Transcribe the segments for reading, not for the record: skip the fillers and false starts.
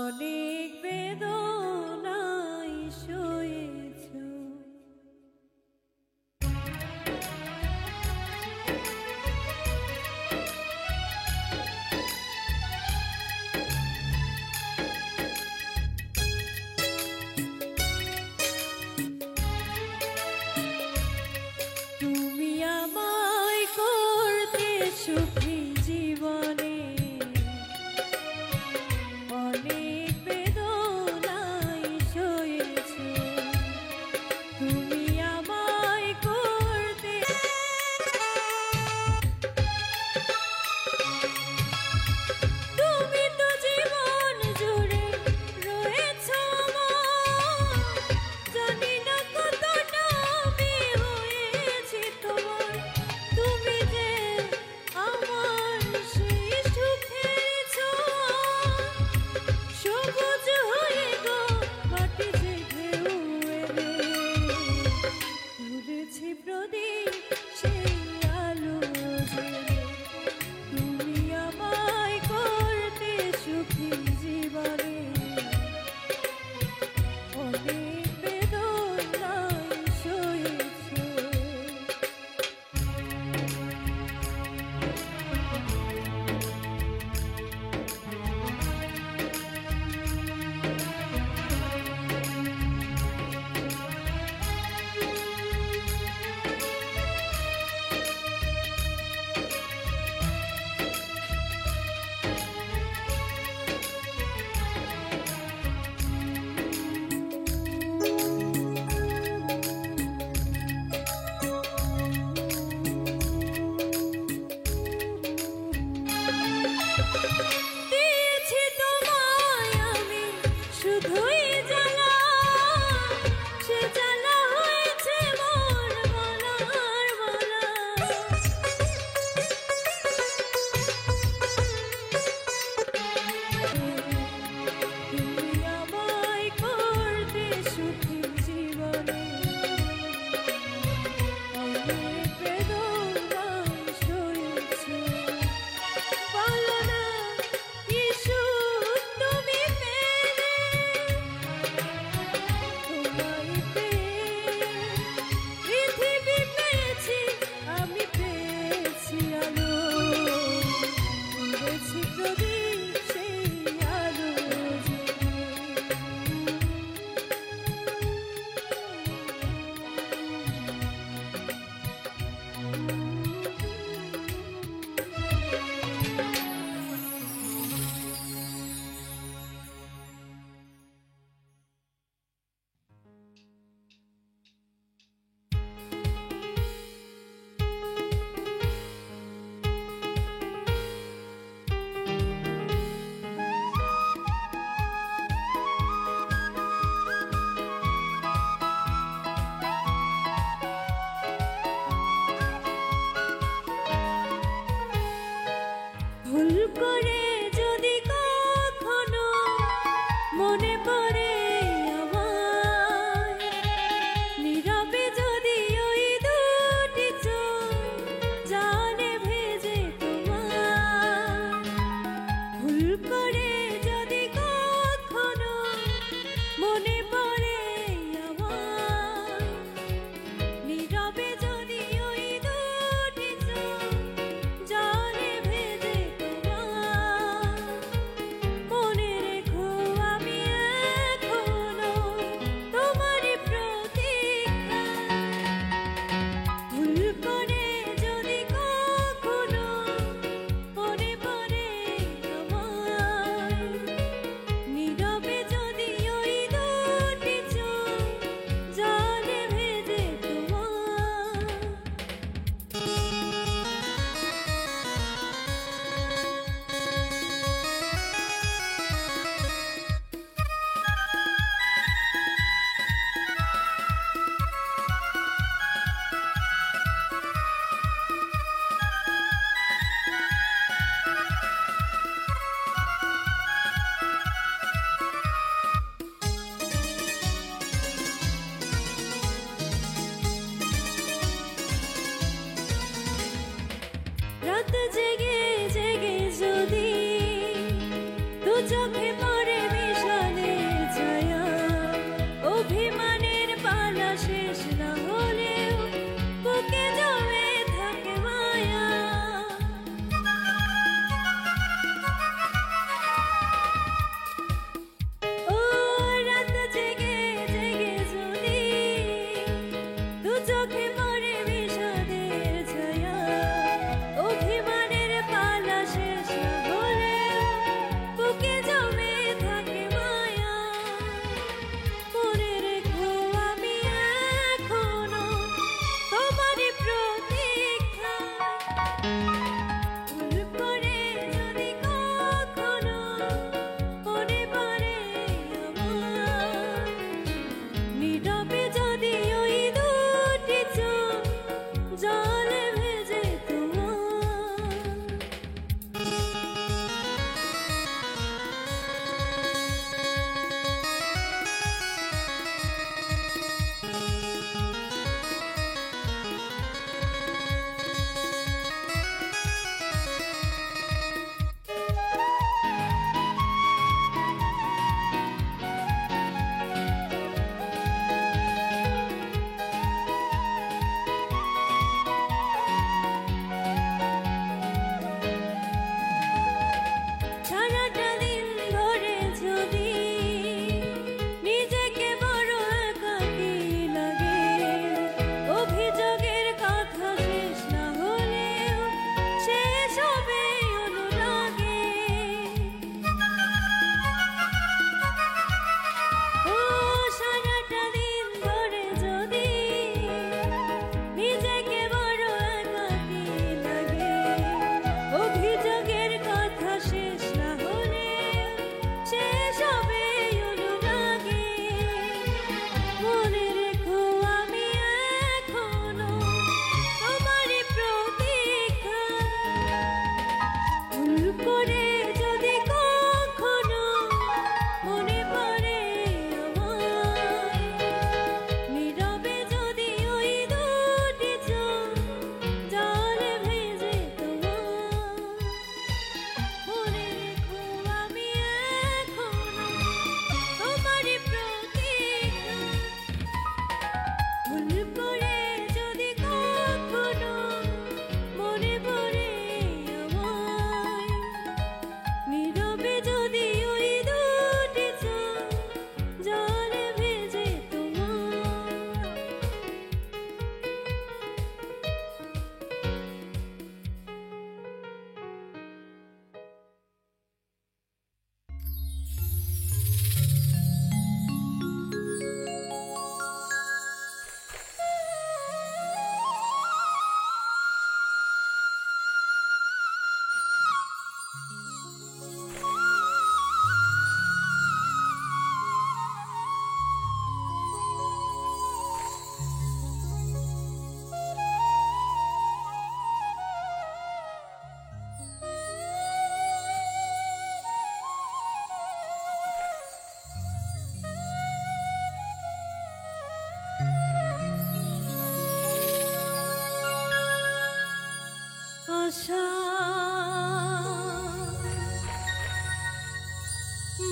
অনেক বেদনায় সয়েছ। তুমি আমায় করতে সুখী জীবনে অনেক আশা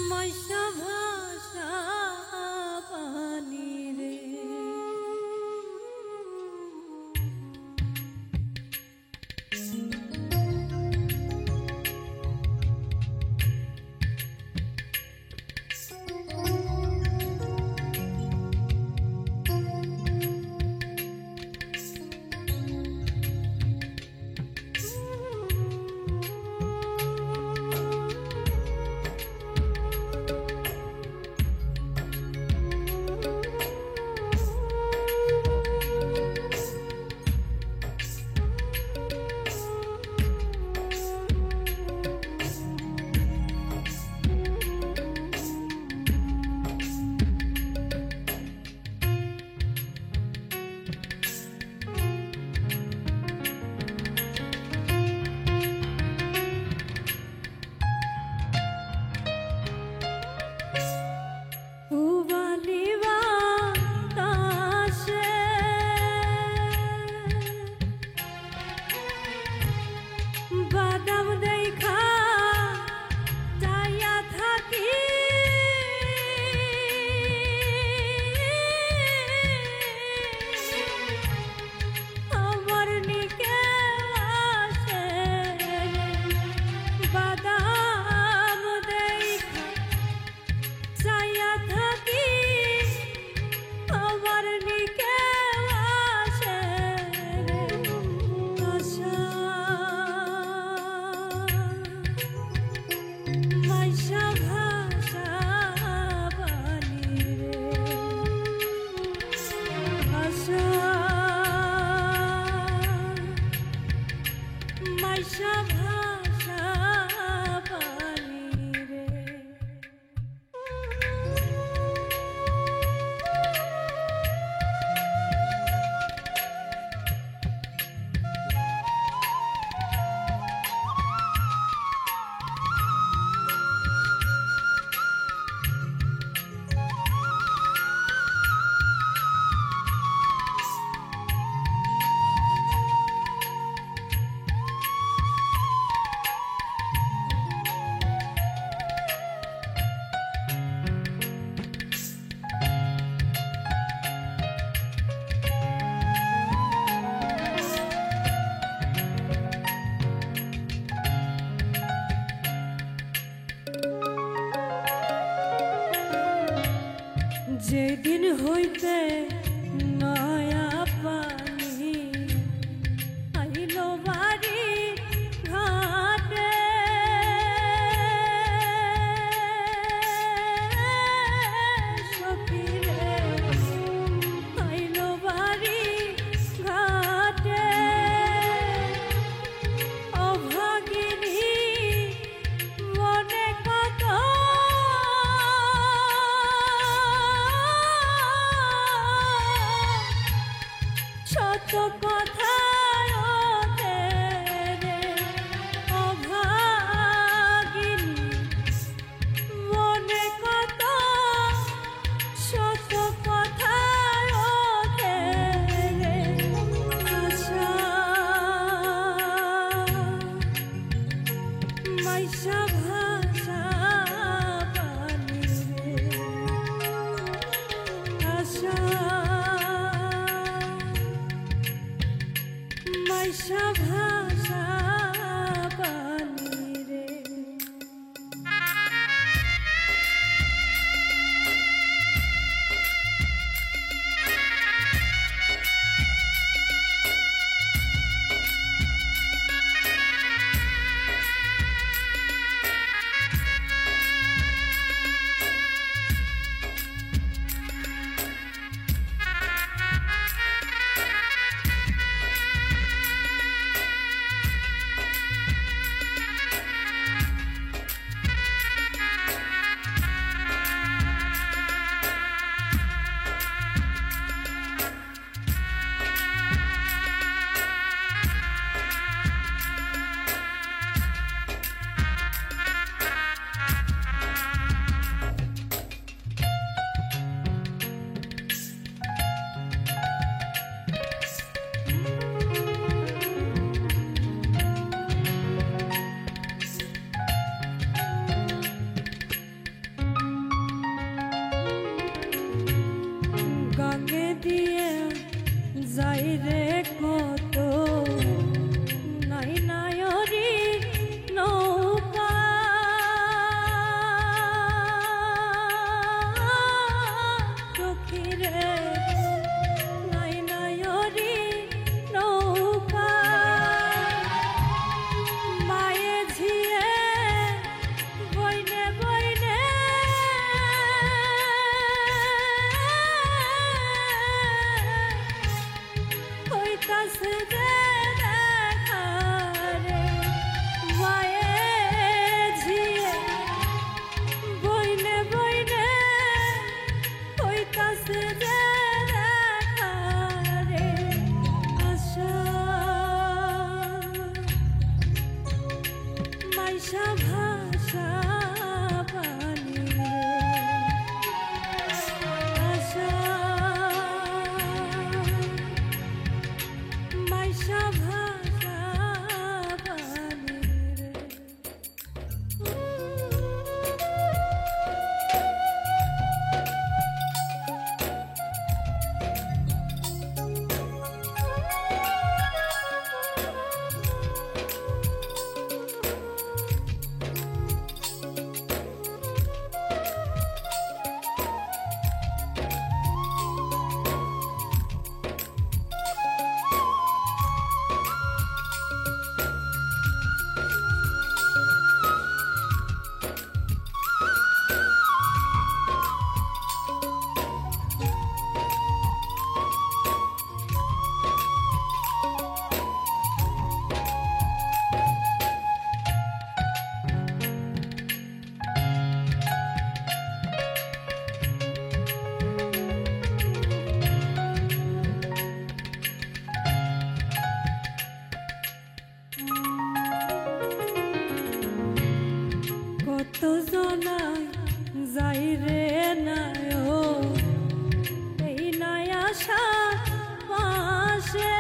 মাইশা ভাষা পানি রে যেদিন হইতে নয়া পানি আইল বাড়ি ঘাটে সখীরে আইল বাড়ি ঘাটে অভাগিনী মনে কত শত কথা রে অভাগিনী মনে কত শত কথা রে আশা মাইশা ভাষা পানি রে আশা নাই যাই রে নাই ও এই নাই আশা পাশে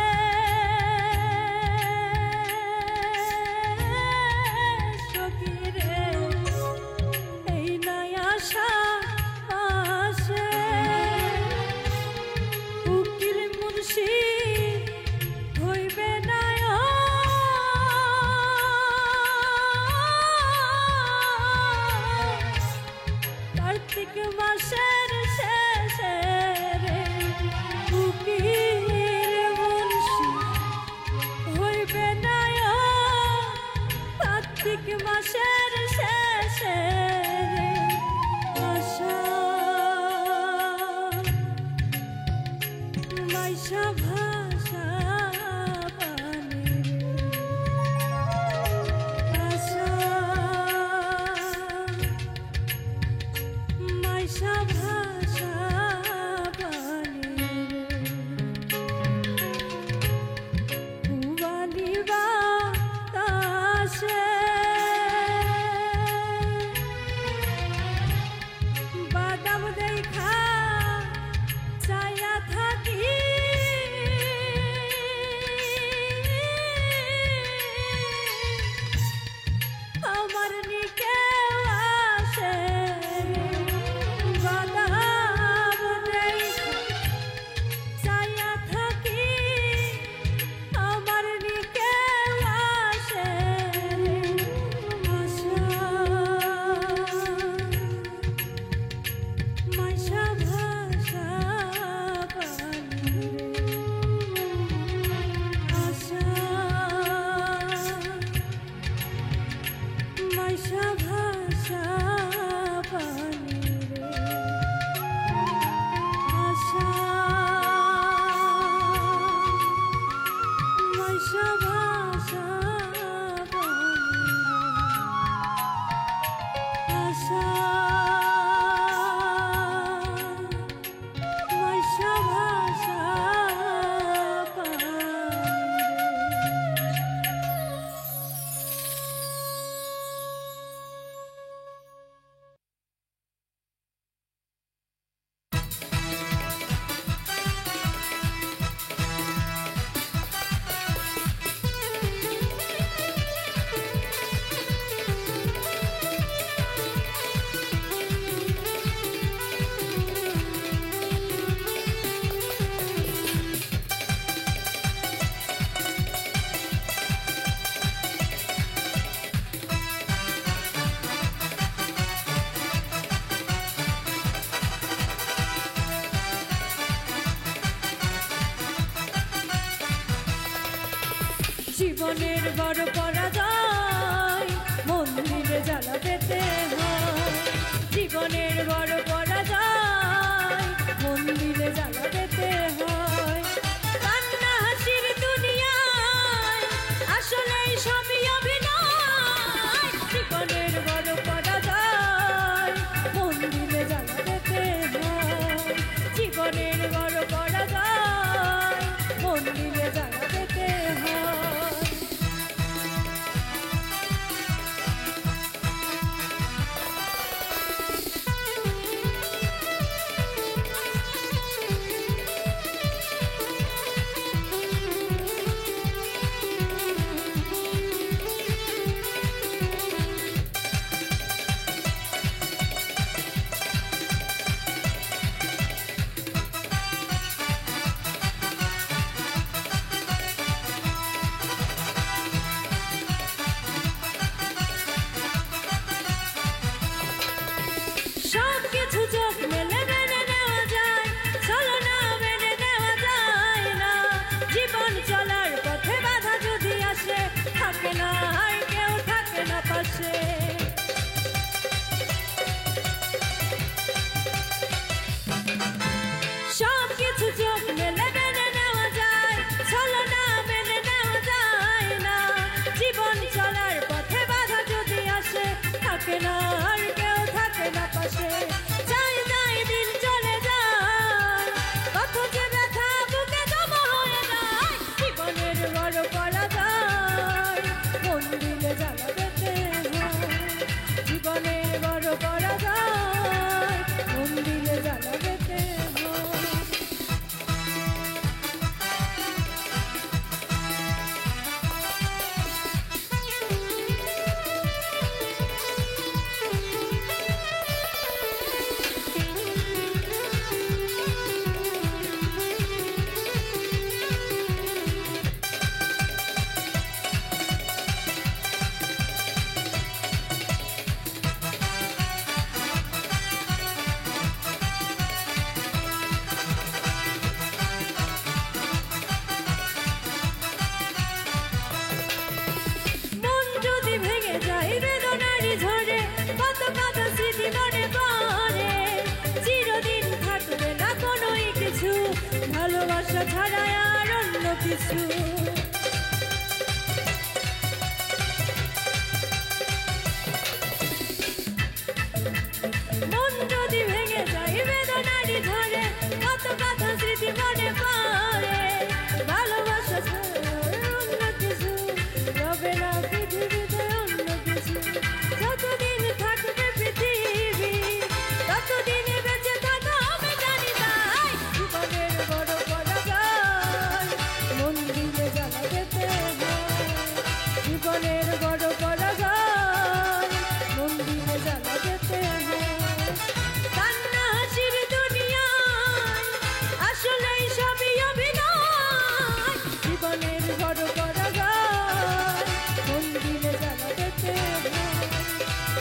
সখী রে এই নাই আশা পাশে উকিল মুন্সি হইবে না কার্তিক মাসের শেষে রে উকিল মুন্সি হইবে না কার্তিক মাসের শেষে রে আশা মাইশা ভাষা পানি আশা মাইশা ভাষা পানি পুবালি বাতাসে বাদাম দেখা চাইয়া থাকি আমার নিকে আসে বাদাম দেখা চাইয়া থাকি আমার নিকে আসে আশা মাইশা ভাষা পানি আশা মাইশা ভাষা পানি আশা মাইশা ভাষা পানি আশা মাইশা ভাষা পানি জীবনের বড় পরাজয় মন্দিরে জ্বালা পেতে হয় জীবনের বড় পরাজয় মন্দিরে জ্বালা পেতে হয় কান্না হাসির দুনিয়ায় আসলে সবই অভিনয় জীবনের বড় পরাজয় মন্দিরে জ্বালা পেতে হয় জীবনের বড় পরাজয় মন্দিরে জ্বালা পেতে হয় পরাজয় মন দিলে জ্বালা পেতে হয়। ভালোবাসা ছাড়া আর অন্য কিছু মন যদি ভেঙে যায় বেদনারি ধরে কত কথা স্মৃতি মনে পড়ে ভালোবাসা ছাড়া অন্য কিছু রবে না পৃথিবীতে অন্য কিছু যতদিন থাকবে পৃথিবী ততদিন বেঁচে থাকা আমি জানি তাই জীবনের বড় পরাজয় মন দিলে জ্বালা পেতে হয় জীবনের বড় পরাজয় মন দিলে জ্বালা পেতে হয় কান্না হাসির দুনিয়ায় আসলেই সবই অভিনয় জীবনের বড় পরাজয় মন দিলে জ্বালা পেতে হয়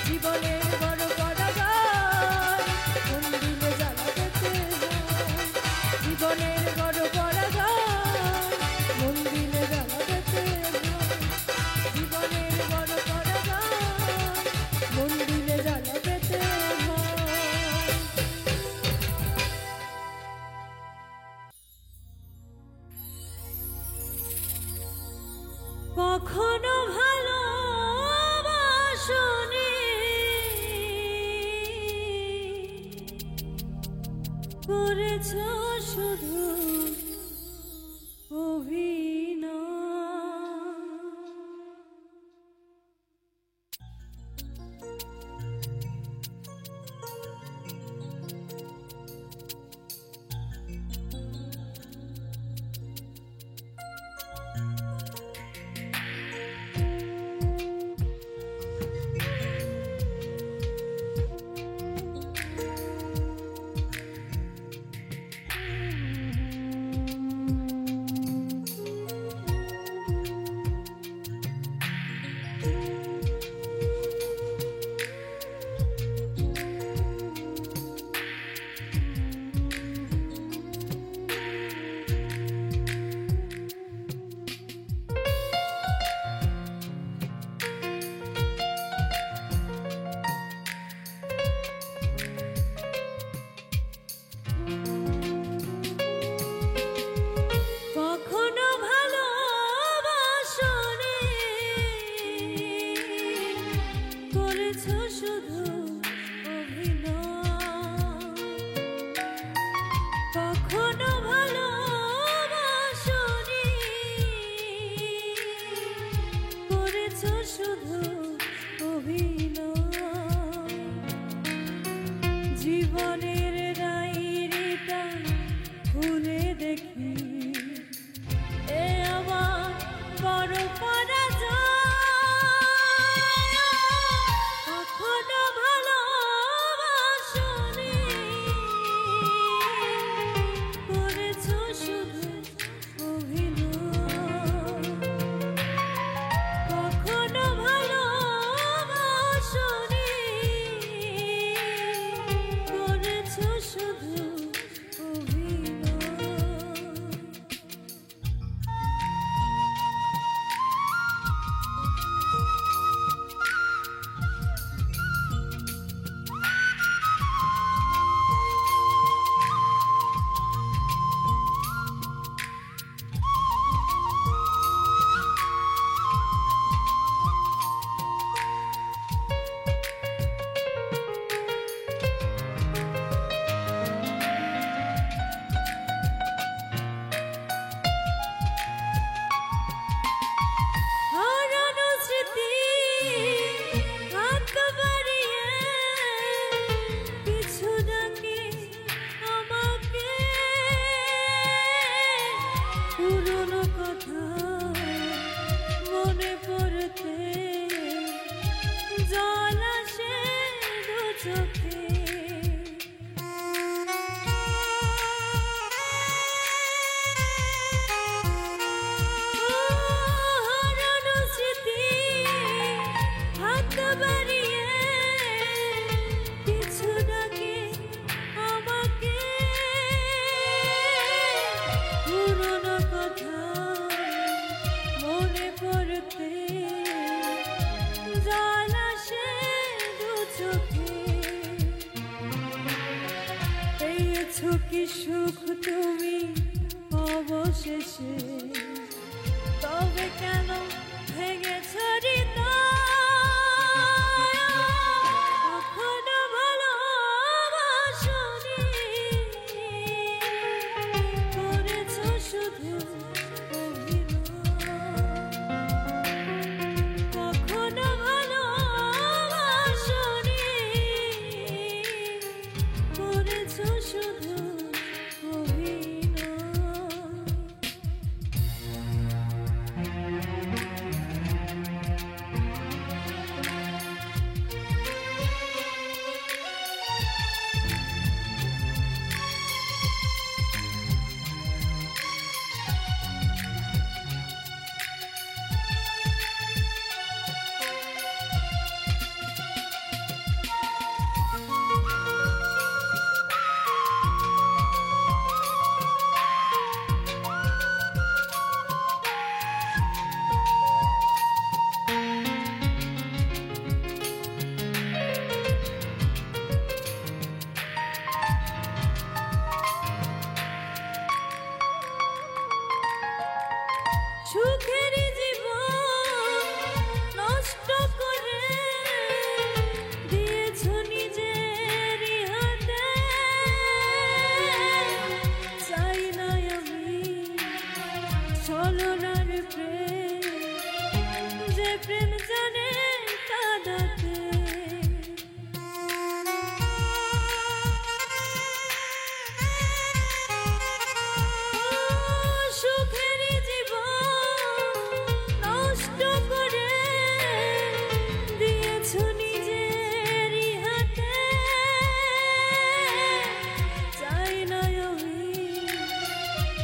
জীবনের বড় পরাজয় মন দিলে জ্বালা পেতে হয় জীবনের বড় পরাজয় মন দিলে জ্বালা পেতে হয় জীবনের বড় পরাজয় মন দিলে জ্বালা পেতে হয়। কখনো ভালোবাসনি করেছ শুধু জীবনের ডায়েরিটা খুলে দেখি এ আমার বড় পরাজয় কখনো ভালোবাসনি করেছো শুধু অভিনয় কখনো ভালোবাসনি করেছো স্মৃতি হারানো স্মৃতি হাত বাড়িয়ে কিছু ডাকে আমাকে পুরনো কথা মনে পড়তে জল আসে দু চোখে পেয়েছো কি সুখ তুমি অবশেষে তবে কেন ভেঙেছ হৃদয় কখনো ভালোবাসোনি করেছো শুধু কখনো ভালোবাসোনি করেছো শুধু সুখের জীবন নষ্ট করে দিয়েছ নিজেরই হাতে চাই না আমি ছলনার প্রেম যে প্রেম জানে কাঁদাতে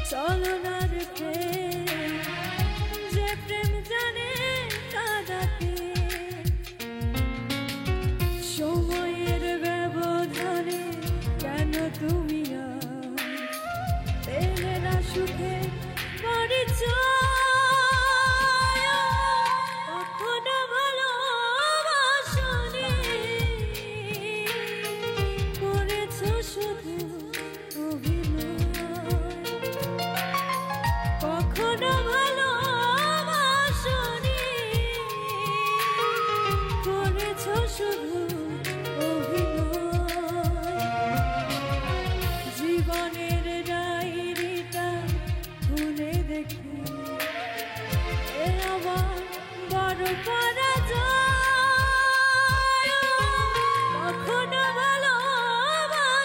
চলনার প্রেম যে প্রেম জানে কাঁদাতে সময়ের ব্যবধানে কেন তুমি পেলে না সুখে পরিচয় কখনো ভালোবাসোনি করেছো শুধু কখনো ভালোবাসোনি করেছো শুধু জীবনের ডায়েরিটা খুলে দেখি এ আমার বড় পরাজয় কখনো ভালোবাসোনি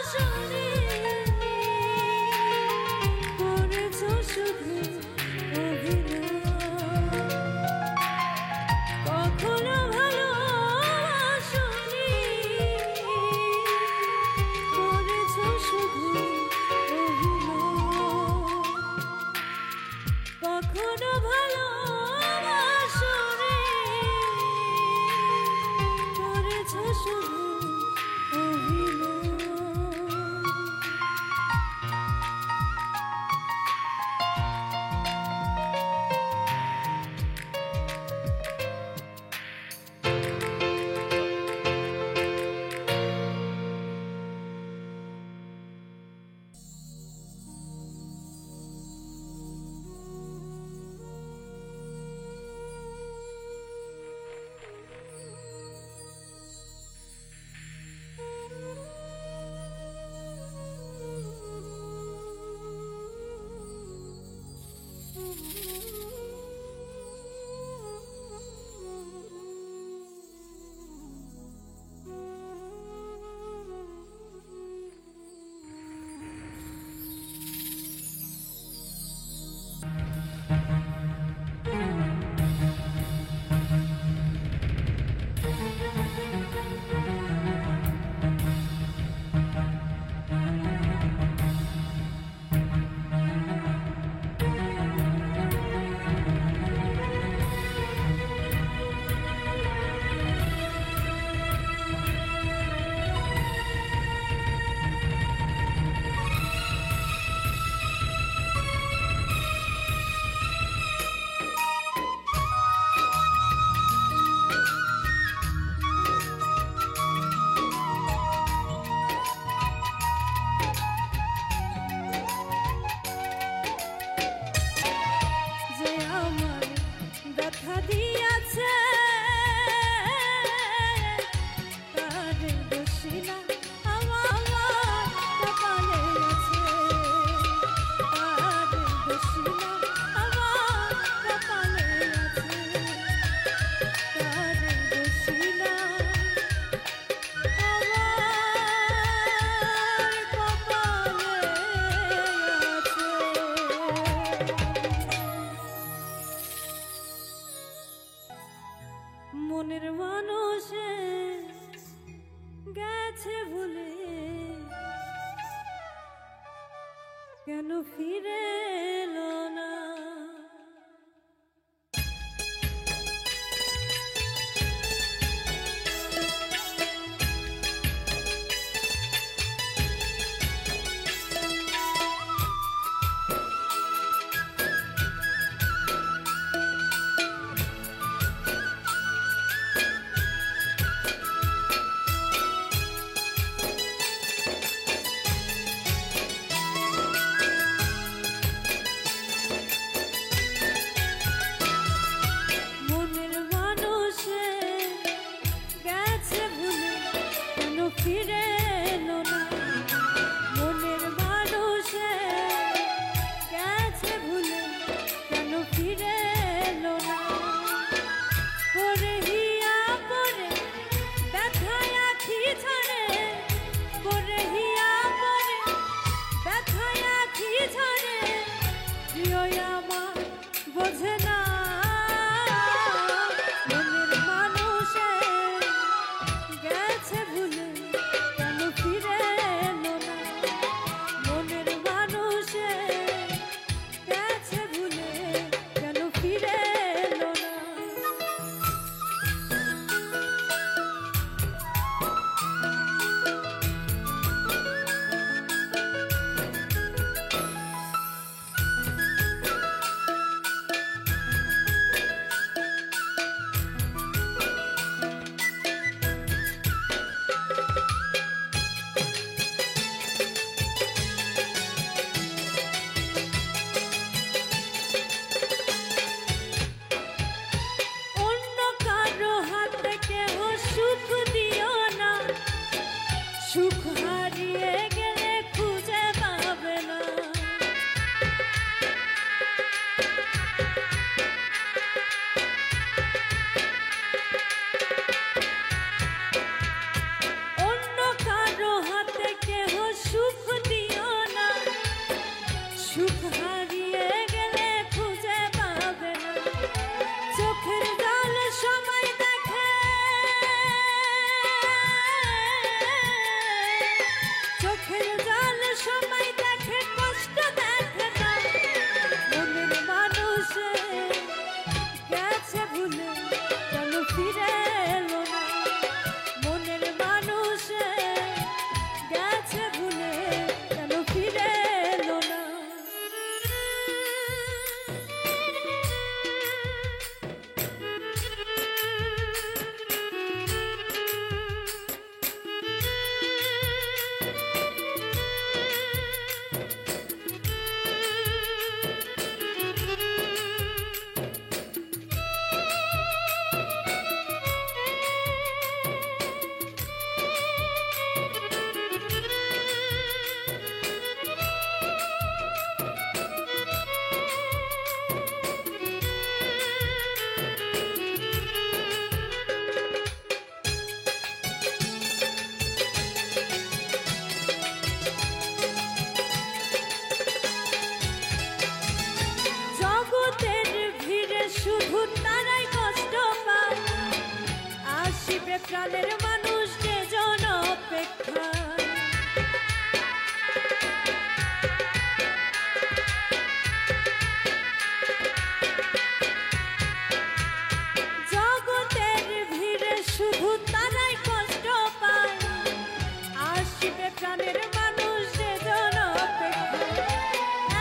প্রাণের মানুষ যেজন অপেক্ষা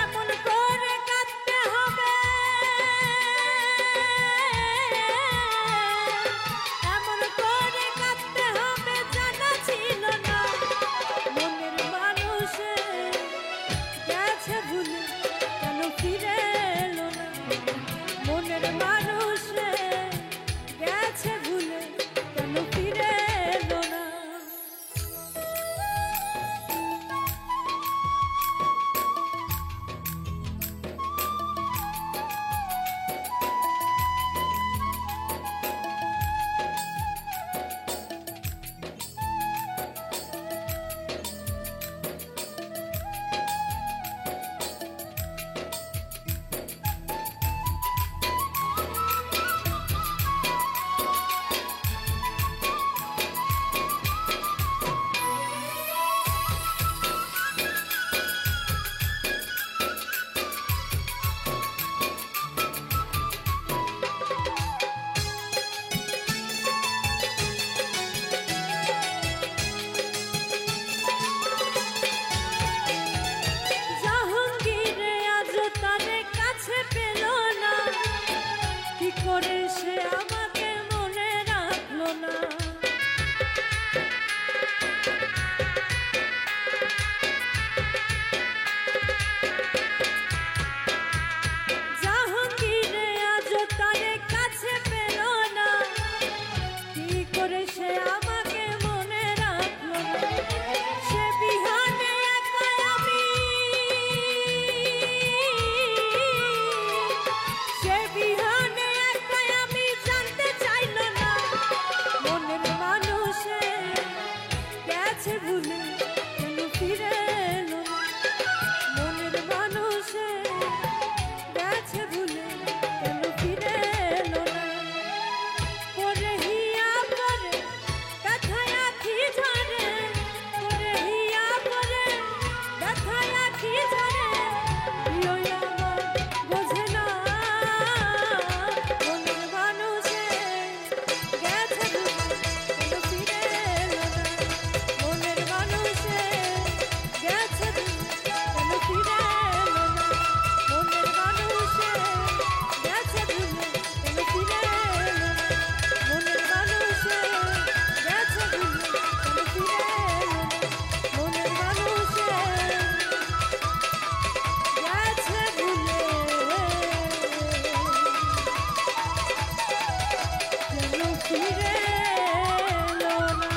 এমন করে কাঁদতে হবে, এমন করে কাঁদতে হবে জানা ছিল না। মনের মানুষে গেছে ভুলে কেন ফিরে এলো না, মনের মানুষে গেছে ভুলে কেন ফিরে এলো না। করে সে আমাকে মনে রাখলো না, জাহাঙ্গীরে আজ তারে কাছে পেল না, কি করে সে আমাকে মনে রাখলো না। সে বিহানে একা আমি, সে বিহানে গেছে ভুলে কেন ফিরে এলো না, মনের মানুষে গেছে ভুলে কেন ফিরে এলো না। পরে হিয়া পরে ব্যথায় আখি ঝরে, পরে হিয়া পরে ব্যথায় আখি ঝরে, প্রিয় আমার বোঝে না, মনের মানুষে গেছে ভুলে কেন ফিরে এলো না, মনের মানুষে গেছে কেন ফিরে এলো না, মনের মানুষে গেছে ভুলে কেন ফিরে এলো না, মনের মানুষে গেছে ভুলে কেন ফিরে এলো না, মনের মানুষে গেছে ভুলে কেন ফিরে এলো না।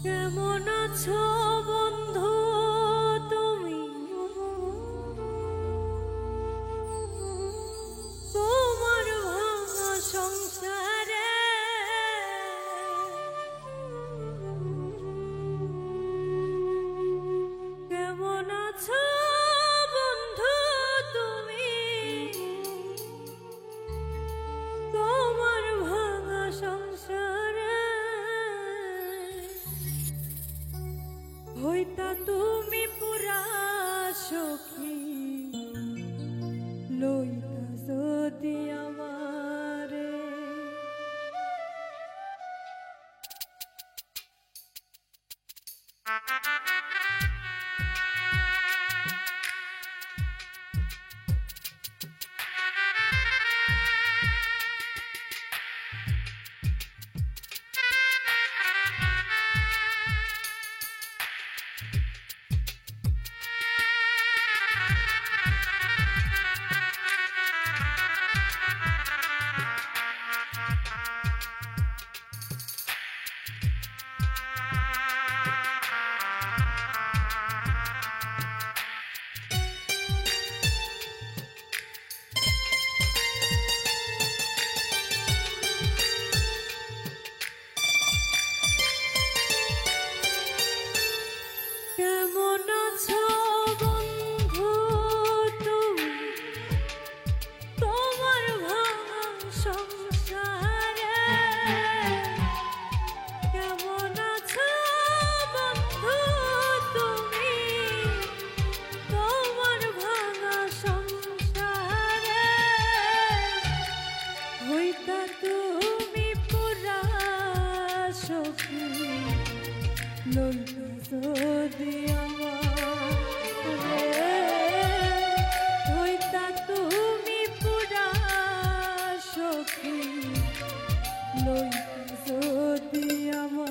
কেমন আছো বন্ধু তুমি, তোমার ভাঙা সংসারে কেমন আছো বন্ধু তুমি, তোমার ভাঙা সংসারে হইতা তুমি পুরা সখী, লইতা যদি আমারে। কেমন আছো বন্ধু তুমি তোমার ভাঙা সংসারে? কেমন আছো বন্ধু তুমি তোমার ভাঙা সংসারে? হইতা তুমি পুরা সখী লইতা যদি আমার হইতা তুমি পুরা সখী লইতা যদি আমার।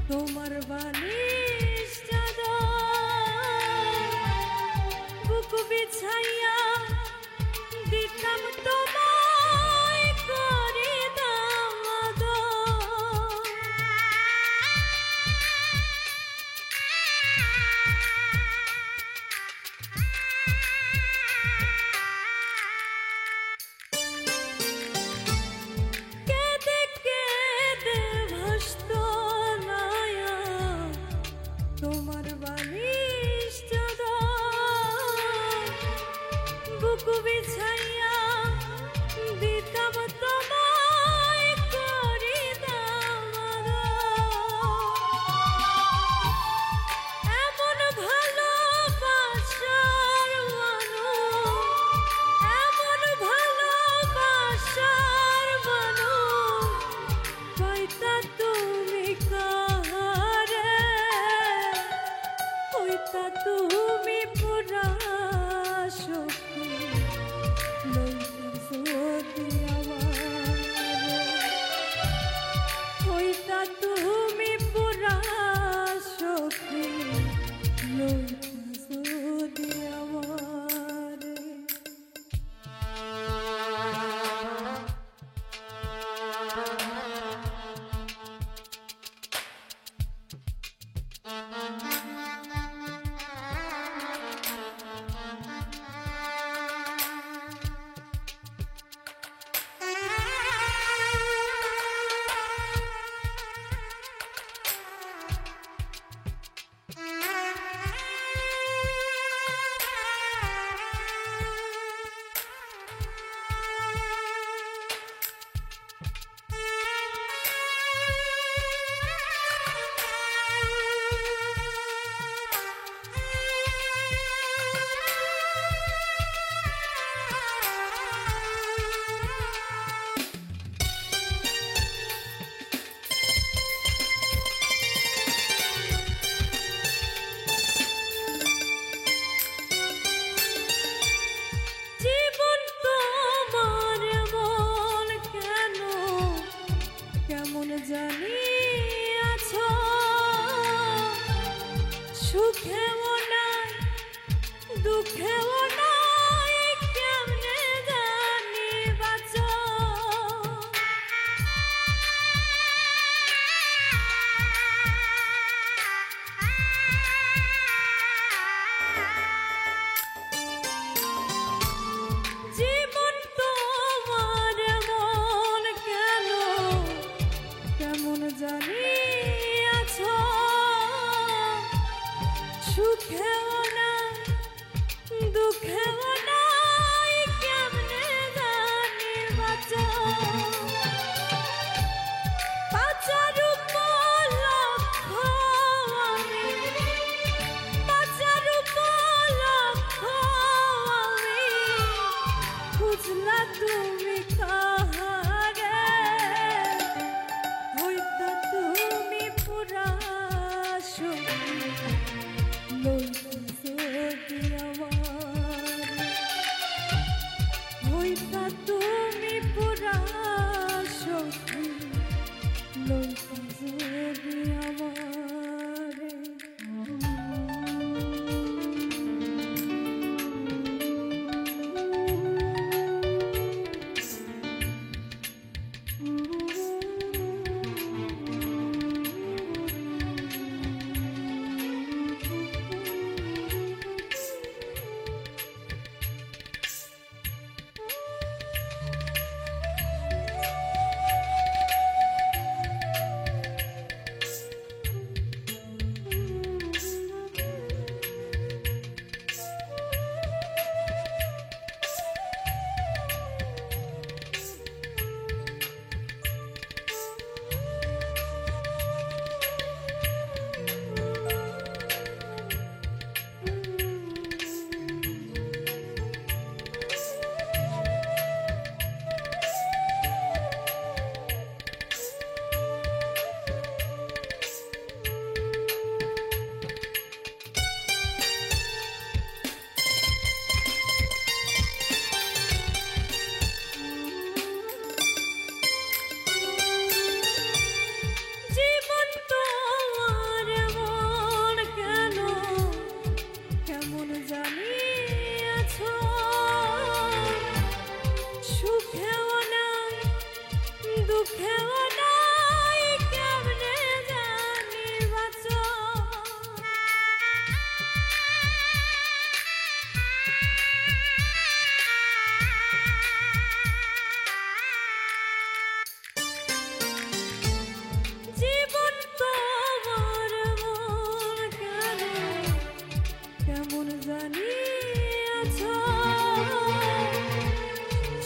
তোমার বালিশ চাদর বুক বিছাইয়া দিতাম তোমায় করে দাম আদর। কেঁদে কেঁদে ভাসত তোমার বালিশ চাদর বুক বিছাইয়া দিতাম তোমায় করে দাম আদর। এমন ভালোবাসার মানুষ, এমন ভালোবাসার মানুষ পাইতা তুমি কাহারে? হইতা তুমি পুরা সখী লইতা যদি আমার। হইতা তুমি পুরা সখী লইতা যদি আমার। সুখেও না দুঃখেও নাই কেমনে জানি বাঁচো বাঁচার উপলক্ষ আমি বাঁচার উপলক্ষ আমি খুঁজলা তুমি কাহারে হইতা তুমি পুরা হইতা তুমি পুরা সখী লইতা যদি আমারে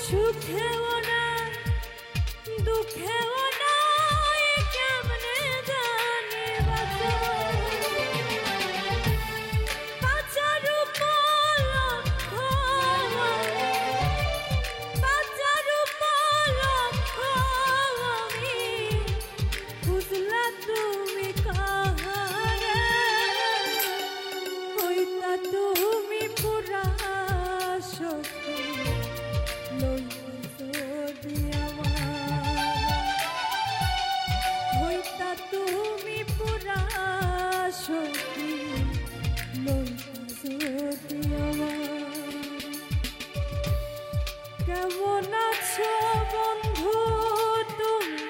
সুখেও না দুঃখেও নাই কেমনে জানি বাঁচো বাঁচার উপলক্ষ বাঁচার উপলক্ষ আমি খুঁজলা তুমি কাহারে হইতা তুমি পুরা সখী হইতা তুমি পুরা সখী যদি আমার কেমন আছো বন্ধু তুমি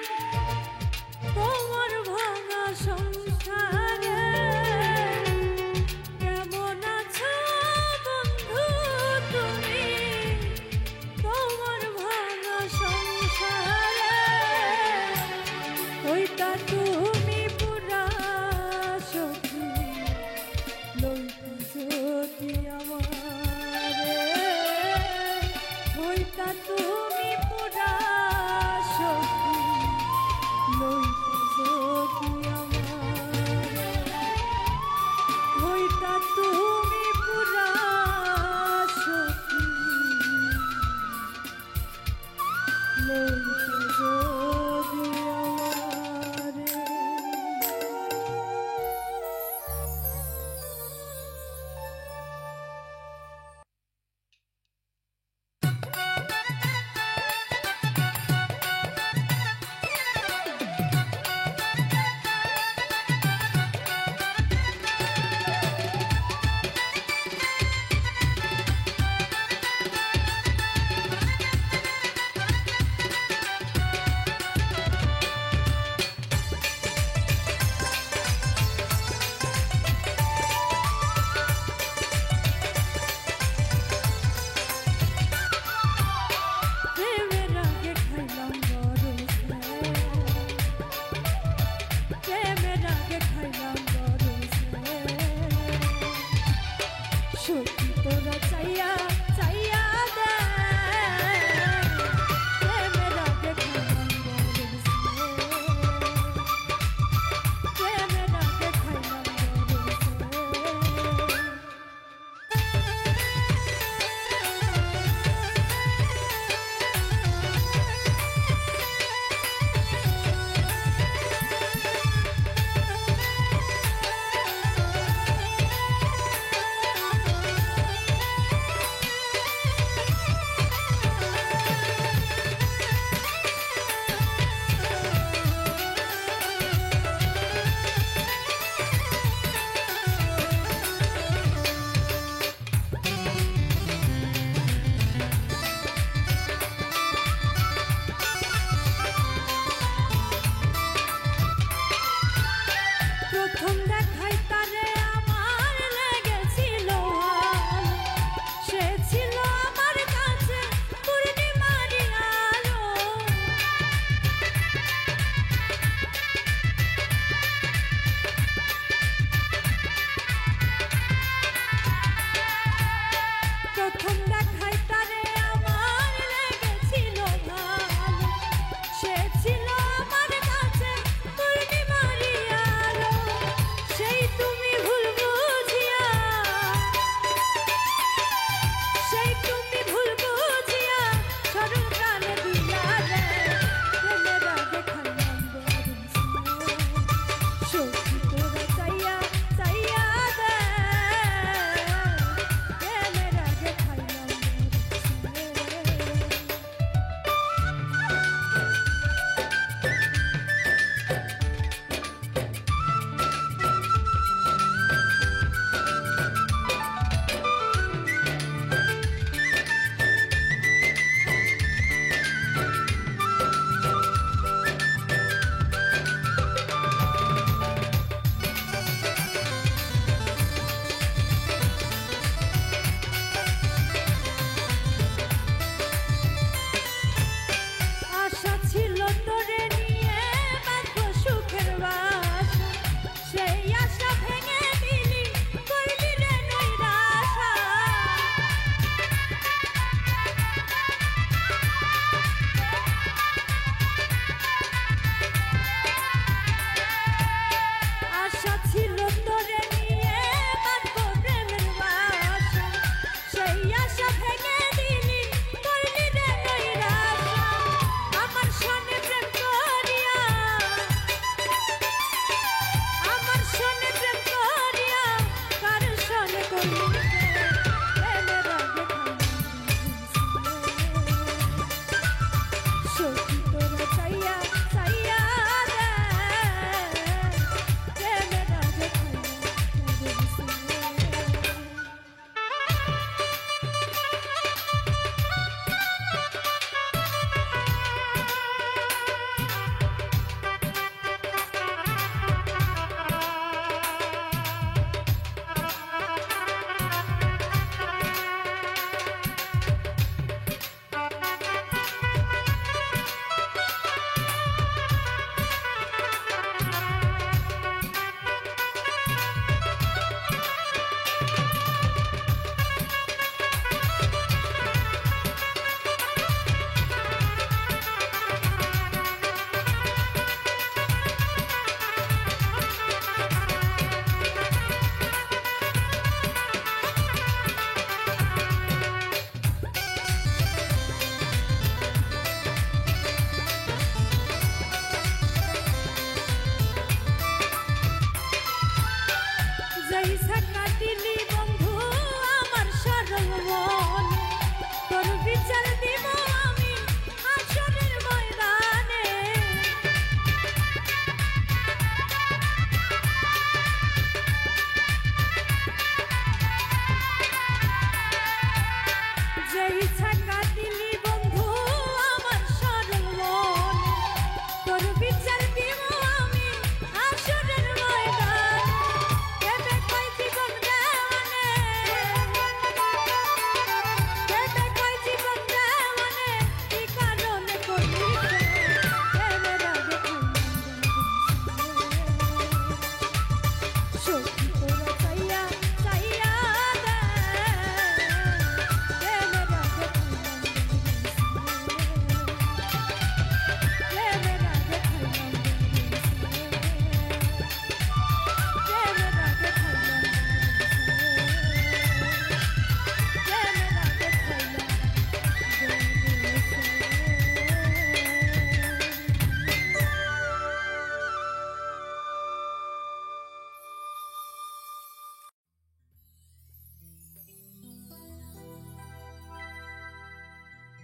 তোমার ভাঙা সংসারে কেমন আছো বন্ধু তুমি তোমার ভাঙা সংসারে হইতা তুমি পুরা সখী লইতা যদি আমারে হইতা তুমি পুরা সখী লইতা যদি আমারে হইতা তুমি পুরা সখী লইতা যদি আমারে সখী তোরা চাইয়া চাইয়া দে প্রেমের আগে খাইলাম বরছে প্রেমের আগে খাইলাম বরছে প্রথম দেখাই তারে আমার লেগেছিল সে ছিল আমার কাছে পূর্ণিমারি আলো প্রথম দেখাই তারে আমার লেগেছিল ভালো সে ছিল আমার কাছে পূর্ণিমারি আলো সেই তুমি ভুল বুঝিয়া সেই তুমি ভুল বুঝিয়া সরল প্রাণে দিয়া রে প্রেমের আগে খাইলাম বরছে সখী তোরা চাইয়া চাইয়া দে প্রেমের আগে খাইলাম আশা ছিল তোরে নিয়ে বাঁধবো সুখের বাসা সেই আশা ভেঙে দিলি করলি রে নৈরাশা আশা ছিল তোরে নিয়ে বাঁধবো প্রেমের বাসা সেই আশা ভেঙে দিলি করলি রে নৈরাশা আমার সনে প্রেম করিয়া আমার সনে প্রেম করিয়া কার সনে করলি প্রেমের আগে সখী তোরা চাইয়া চাইয়া দে প্রেমের আগে জৈসা কাটিলি বন্ধু আমার সরল মন তোর বিচার দিব আমি হাসরের ময়দানে জৈসা কাটিলি বন্ধু আমার সরল মন তোর বিচার দিব আমি হাসরের ময়দানে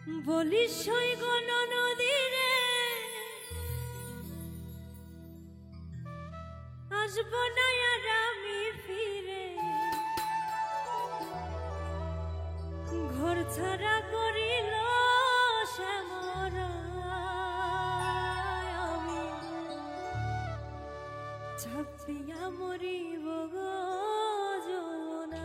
বলিস সৈগণ নদীরে আসব না আর আমি ফিরে, ঘর ছাড়া করিল শ্যামরা আমি ছাপিয়া মরিব গো যমুনা।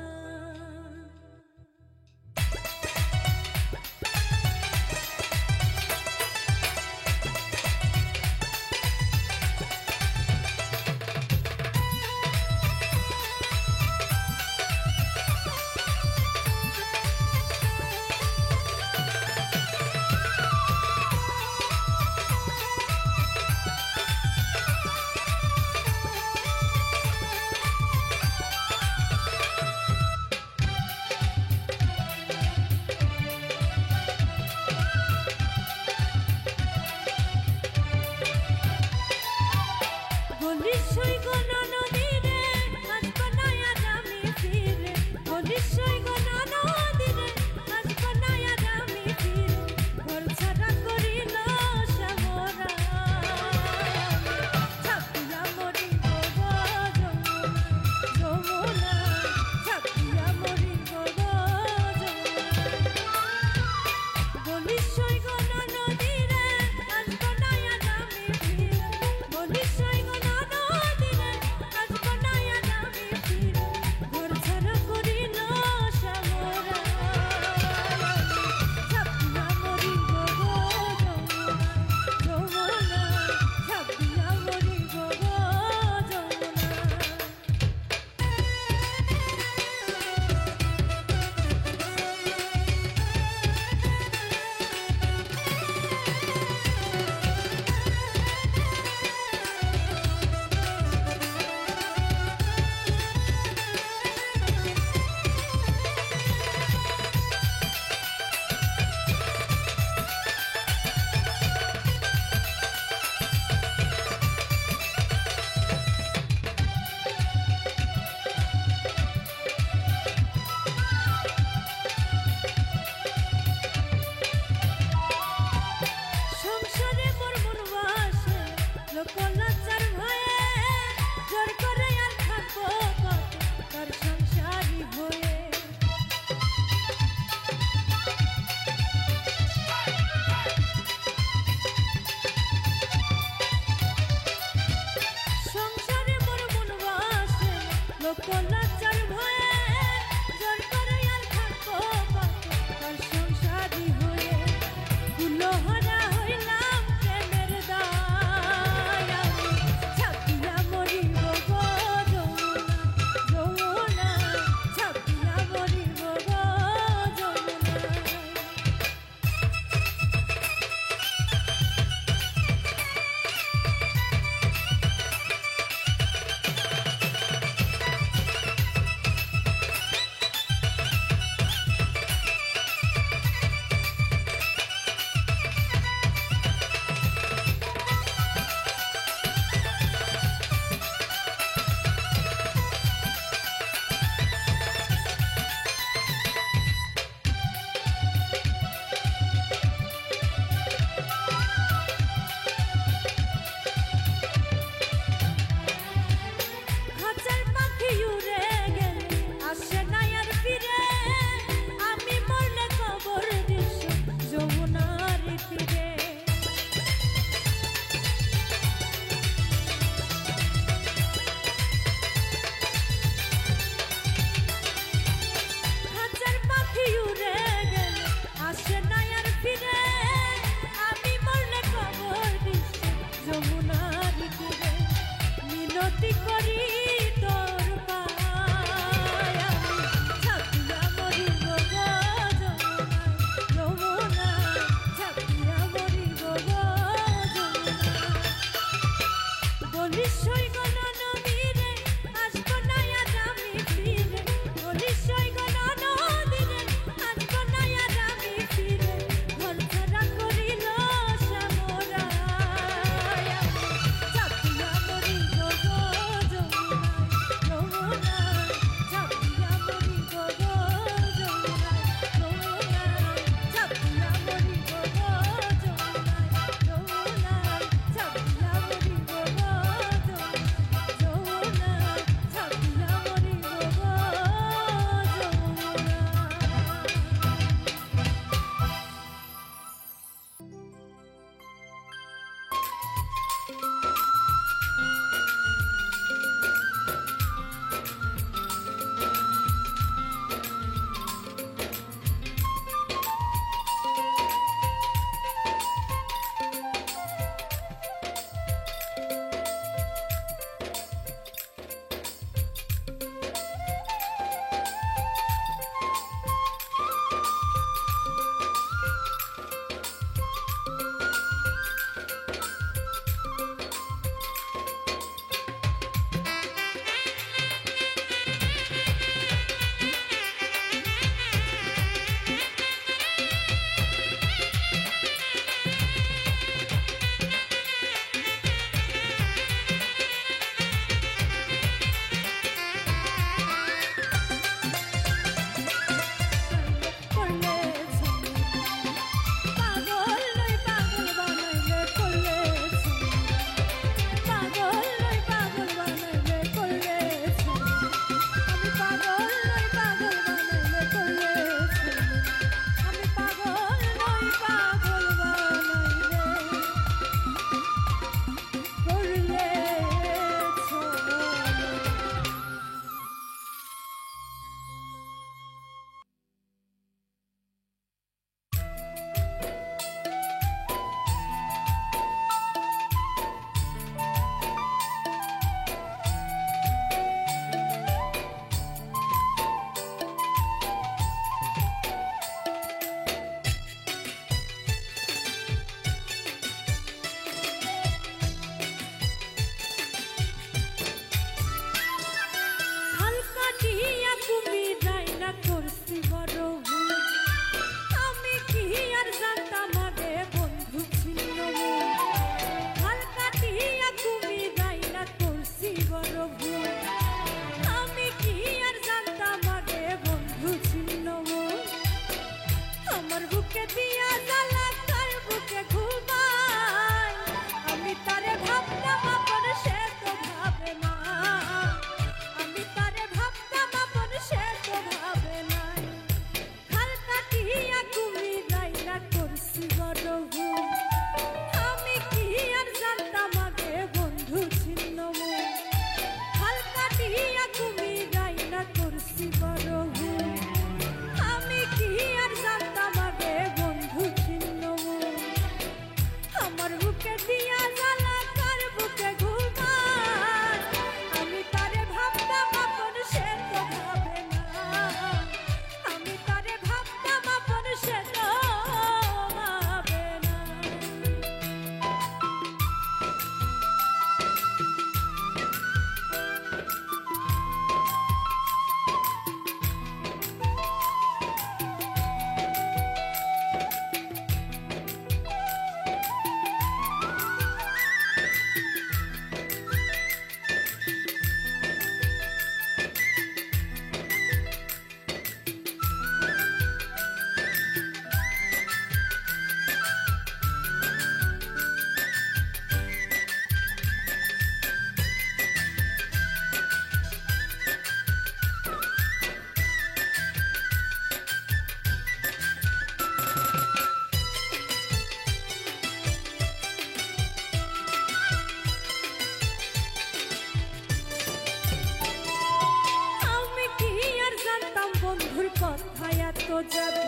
জাদু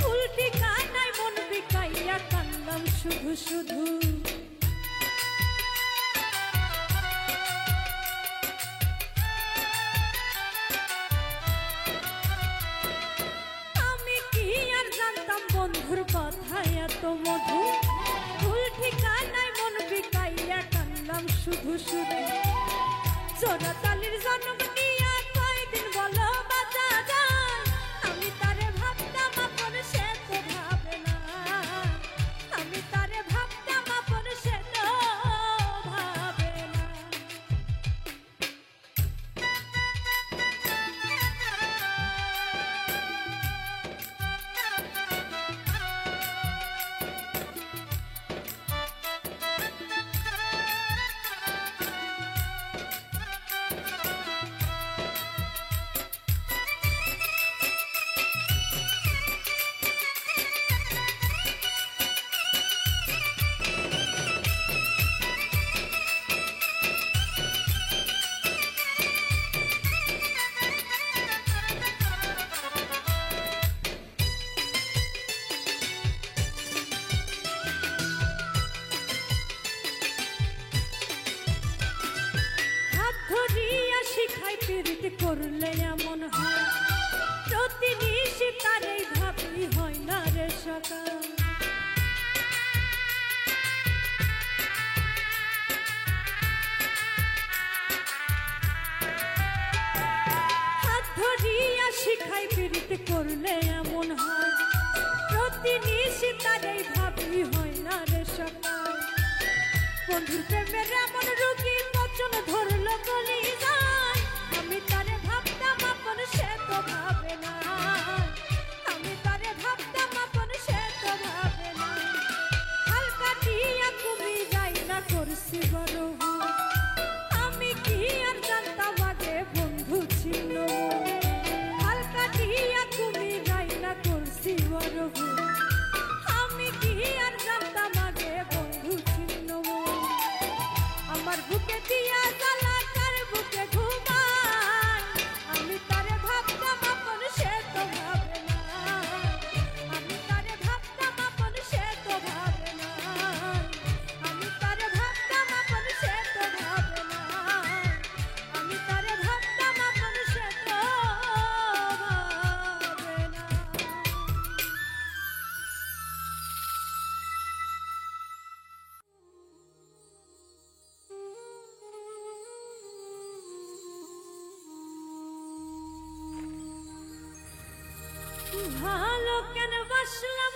উল্টি কানায় মন বিকাইয়া কান্দাম শুধু শুধু আমি কি আর জানতাম বন্ধুর কথায় এত মধু ভুল ঠিকানায় মন বিকাইয়া কান্দাম শুধু শুধু জোড়া তালির জন্ম নিয়া কয়দিন বলো বাঁচা যায় আমি তারে ভাবতাম আপন সে তো ভাবে না আমি তারে ভাবতাম আপন সে তো ভাবে না প্রীতি করলে এমন হয় প্রতি নিশি তারেই ভাবি হয় না রে সকাল হাত ধরিয়া শিখাই প্রীতি করলে এমন হয় প্রতি নিশি তারেই ভাবি হয় না রে সকাল বন্ধুর প্রেমের এমন রোগী বচন ধরলো গলি যায় আমি তারে ভাবতাম আপন সে তো ভাবে না আমি তারে ভাবতাম আপন সে তো ভাবে না হালকা দিয়া তুমি যাই না করছি বড় আমি কি আর জানতাম আগে বন্ধু ছিল হালকা দিয়া তুমি যাই না করছি বড় আমি কি আর জানতাম আগে বন্ধু ছিল আমার বুকে দিয়া জ্বালা কার বুকে ঘুমায় আমি তারে ভাবতাম আপন সে তো ভাবে না আমি তারে ভাবতাম আপন সে তো ভাবে না আমি তারে ভাবতাম আপন সে তো ভাবে না আমি তারে ভাবতাম আপন সে তো ভাবে না ভালো কেন বাসলাম